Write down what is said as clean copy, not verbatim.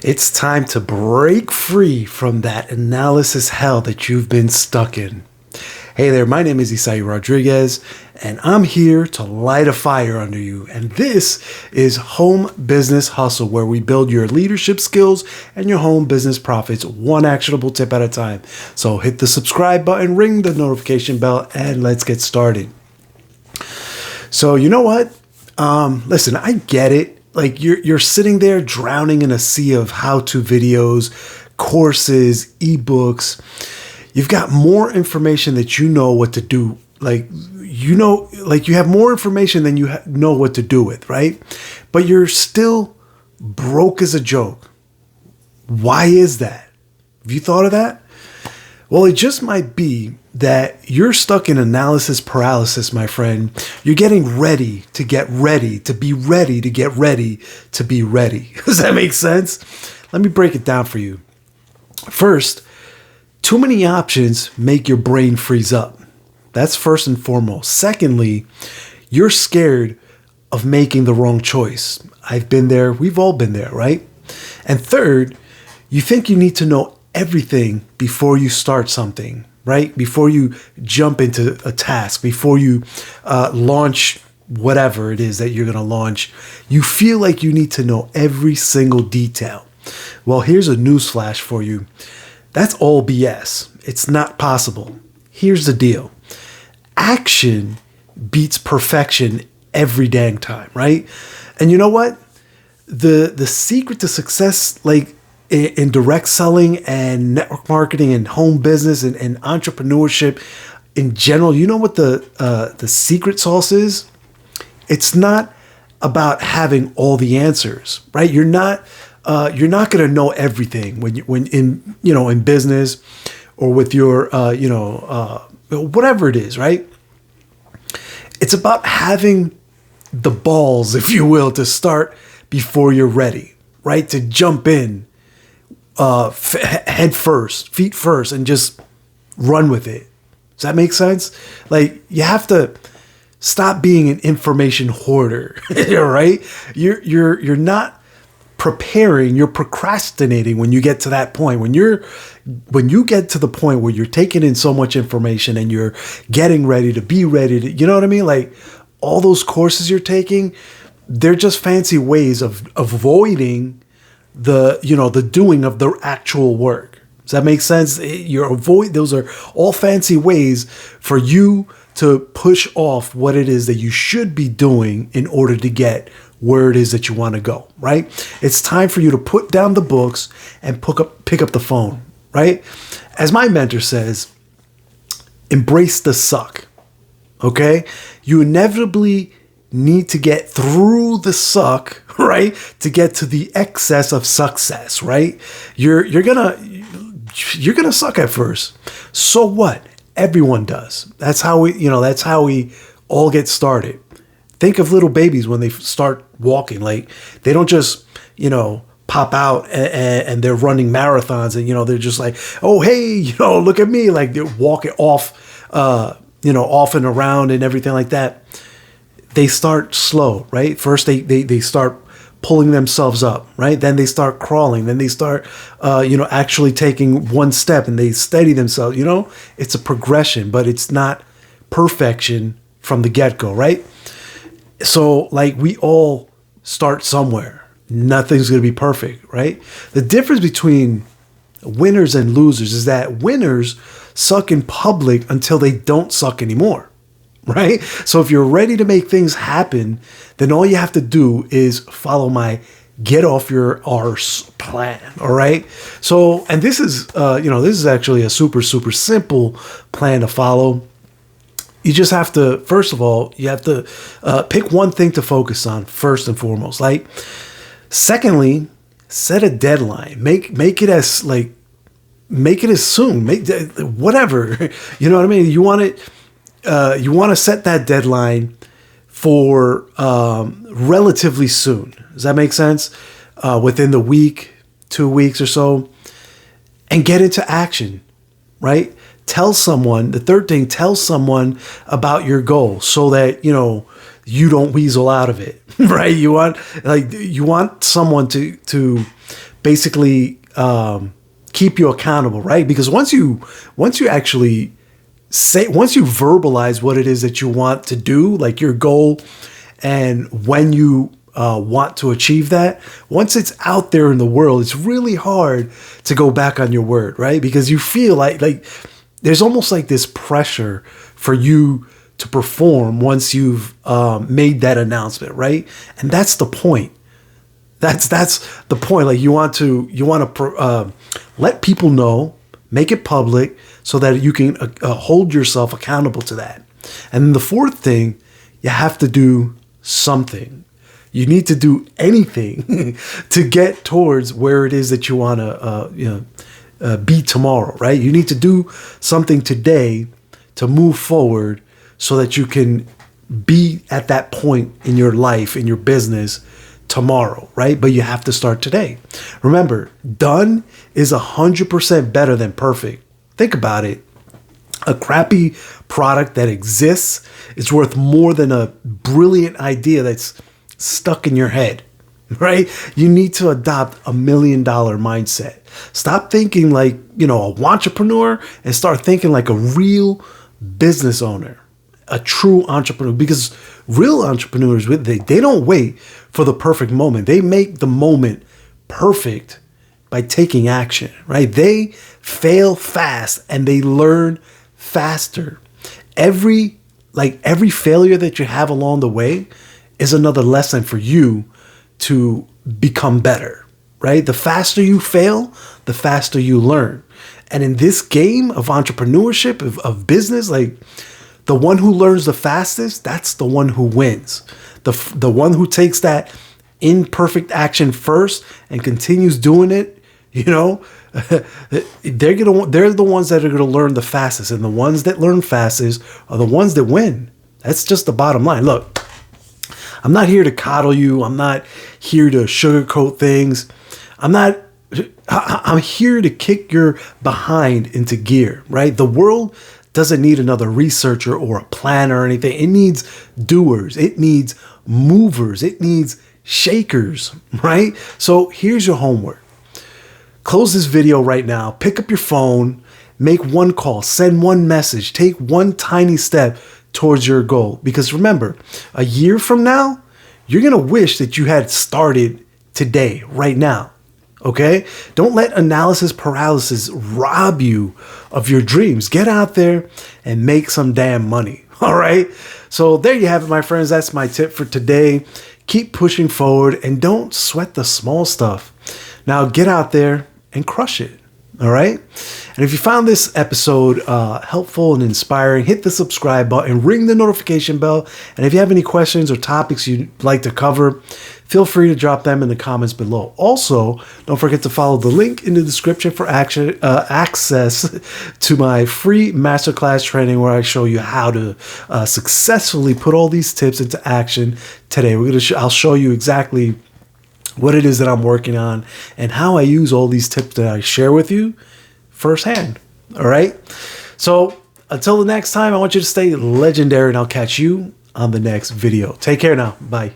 It's time to break free from that analysis hell that you've been stuck in. Hey there, my name is Isai Rodriguez, and I'm here to light a fire under you. And this is Home Business Hustle, where we build your leadership skills and your home business profits one actionable tip at a time. So hit the subscribe button, ring the notification bell, and let's get started. So you know what? Listen, I get it. Like you're sitting there drowning in a sea of how-to videos, courses, ebooks. You've got more information that you know what to do. You have more information than you know what to do with, right? But you're still broke as a joke. Why is that? Have you thought of that? Well, it just might be that you're stuck in analysis paralysis, my friend. You're getting ready to get ready, to be ready, to get ready, to be ready. Does that make sense? Let me break it down for you. First, too many options make your brain freeze up. That's first and foremost. Secondly, you're scared of making the wrong choice. I've been there. We've all been there, right? And third, you think you need to know everything before you start something, right? Before you jump into a task, before you launch whatever it is that you're going to launch, you feel like you need to know every single detail. Well, here's a newsflash for you. That's all BS. It's not possible. Here's the deal. Action beats perfection every dang time, right? And you know what? The secret to success, like in direct selling and network marketing and home business and entrepreneurship in general, you know what the secret sauce is? It's not about having all the answers, right? You're not going to know everything when in business or with your whatever it is, right? It's about having the balls, if you will, to start before you're ready, right? To jump in head first, feet first, and just run with it. Does that make sense? Like, you have to stop being an information hoarder, right? You're not preparing, you're procrastinating when you get to that point. When you get to the point where you're taking in so much information and you're getting ready to be ready to, you know what I mean? Like, all those courses you're taking, they're just fancy ways of avoiding the doing of the actual work. Does that make sense? Those are all fancy ways for you to push off what it is that you should be doing in order to get where it is that you want to go, right? It's time for you to put down the books and pick up the phone, right? As my mentor says, embrace the suck, okay? You inevitably need to get through the suck, right, to get to the excess of success, right? You're gonna suck at first. So what? Everyone does. That's how we all get started. Think of little babies when they start walking. Like, they don't just pop out and they're running marathons and they're just like, oh hey, look at me, like they're walking off off and around and everything like that. They start slow, right? First, they start pulling themselves up, right? Then they start crawling. Then they start, actually taking one step and they steady themselves. It's a progression, but it's not perfection from the get-go, right? So, like, we all start somewhere. Nothing's going to be perfect, right? The difference between winners and losers is that winners suck in public until they don't suck anymore. Right? So if you're ready to make things happen, then all you have to do is follow my get off your arse plan. All right. So, and this is actually a super, super simple plan to follow. You just have to, first of all, you have to pick one thing to focus on first and foremost. Like, secondly, set a deadline. Make it as soon. Make whatever. You know what I mean? You want it. You want to set that deadline for relatively soon. Does that make sense? Within the week, 2 weeks or so, and get into action, right? Tell someone, the third thing, tell someone about your goal so that, you don't weasel out of it, right? You want someone to basically keep you accountable, right? Because once you actually once you verbalize what it is that you want to do, like your goal, and when you want to achieve that, once it's out there in the world, it's really hard to go back on your word, right? Because you feel like there's almost like this pressure for you to perform once you've made that announcement, right? And that's the point. That's the point. Like you want to let people know, make it public, so that you can hold yourself accountable to that. And then the fourth thing, you have to do something. You need to do anything to get towards where it is that you want to be tomorrow, right? You need to do something today to move forward so that you can be at that point in your life, in your business tomorrow, right? But you have to start today. Remember, done is 100% better than perfect. Think about it. A crappy product that exists is worth more than a brilliant idea that's stuck in your head, right? You need to adopt $1 million mindset. Stop thinking like, a entrepreneur, and start thinking like a real business owner, a true entrepreneur. Because real entrepreneurs, they don't wait for the perfect moment. They make the moment perfect by taking action, right? They fail fast and they learn faster. Every failure that you have along the way is another lesson for you to become better, right? The faster you fail, the faster you learn. And in this game of entrepreneurship, of business, like the one who learns the fastest, that's the one who wins. The one who takes that imperfect action first and continues doing it, they're the ones that are gonna learn the fastest, and the ones that learn fastest are the ones that win. That's just the bottom line. Look, I'm not here to coddle you. I'm not here to sugarcoat things. I'm here to kick your behind into gear, right? The world doesn't need another researcher or a planner or anything. It needs doers. It needs movers. It needs shakers, right? So here's your homework. Close this video right now. Pick up your phone, make one call, send one message, take one tiny step towards your goal. Because remember, a year from now, you're going to wish that you had started today, right now. Okay? Don't let analysis paralysis rob you of your dreams. Get out there and make some damn money. All right? So there you have it, my friends. That's my tip for today. Keep pushing forward and don't sweat the small stuff. Now get out there and crush it. All right? And if you found this episode helpful and inspiring, hit the subscribe button, ring the notification bell. And if you have any questions or topics you'd like to cover, feel free to drop them in the comments below. Also, don't forget to follow the link in the description for access to my free masterclass training, where I show you how to successfully put all these tips into action today. I'll show you exactly what it is that I'm working on and how I use all these tips that I share with you firsthand. All right. So until the next time, I want you to stay legendary, and I'll catch you on the next video. Take care now. Bye.